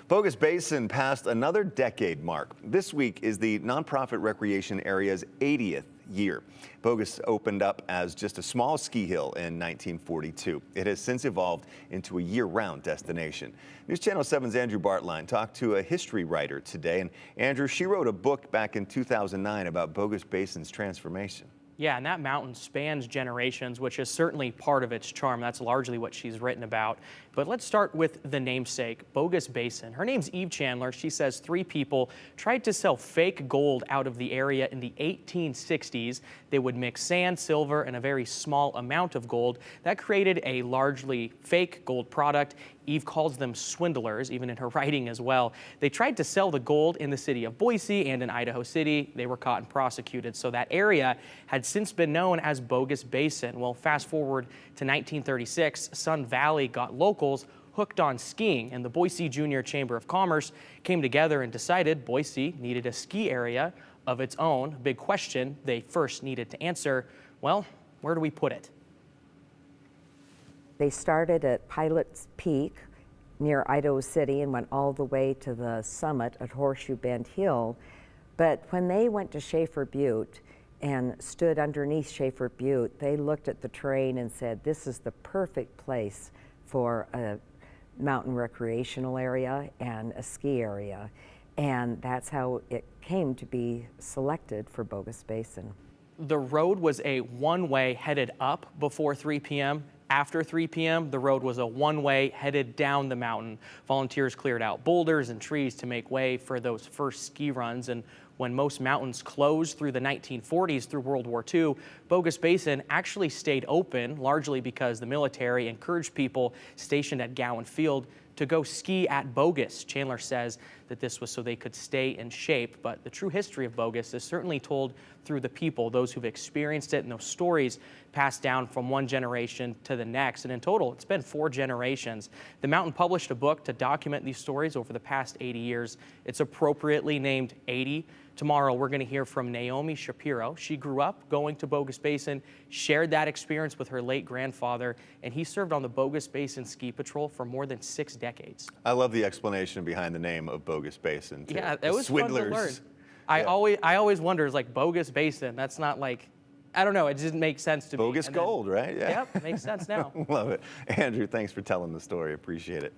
Bogus Basin passed another decade mark. This week is the nonprofit recreation area's 80th year. Bogus opened up as just a small ski hill in 1942. It has since evolved into a year-round destination. News Channel 7's Andrew Bartline talked to a history writer today. And Andrew, she wrote a book back in 2009 about Bogus Basin's transformation. Yeah, and that mountain spans generations, which is certainly part of its charm. That's largely what she's written about. But let's start with the namesake, Bogus Basin. Her name's Eve Chandler. She says 3 people tried to sell fake gold out of the area in the 1860s. They would mix sand, silver, and a very small amount of gold. That created a largely fake gold product. Eve calls them swindlers, even in her writing as well. They tried to sell the gold in the city of Boise and in Idaho City. They were caught and prosecuted. So that area had since been known as Bogus Basin. Well, fast forward to 1936, Sun Valley got locals hooked on skiing, and the Boise Junior Chamber of Commerce came together and decided Boise needed a ski area of its own. Big question they first needed to answer, well, where do we put it? They started at Pilot's Peak near Idaho City and went all the way to the summit at Horseshoe Bend Hill. But when they went to Schaefer Butte and stood underneath Schaefer Butte, they looked at the terrain and said, this is the perfect place for a mountain recreational area and a ski area. And that's how it came to be selected for Bogus Basin. The road was a one-way headed up before 3 p.m. After 3 p.m., the road was a one-way headed down the mountain. Volunteers cleared out boulders and trees to make way for those first ski runs. And when most mountains closed through the 1940s through World War II, Bogus Basin actually stayed open, largely because the military encouraged people stationed at Gowan Field to go ski at Bogus. Chandler says that this was so they could stay in shape, but the true history of Bogus is certainly told through the people, those who've experienced it, and those stories passed down from one generation to the next. And in total, it's been 4 generations. The mountain published a book to document these stories over the past 80 years. It's appropriately named 80. Tomorrow, we're going to hear from Naomi Shapiro. She grew up going to Bogus Basin, shared that experience with her late grandfather, and he served on the Bogus Basin Ski Patrol for more than 6 decades. I love the explanation behind the name of Bogus Basin, too. Yeah, it was swindlers. fun to learn. I always wonder, is like Bogus Basin, that's not like, I don't know, it didn't make sense to me. Bogus gold, right? Yeah. Yep, makes sense now. Love it. Andrew, thanks for telling the story. Appreciate it.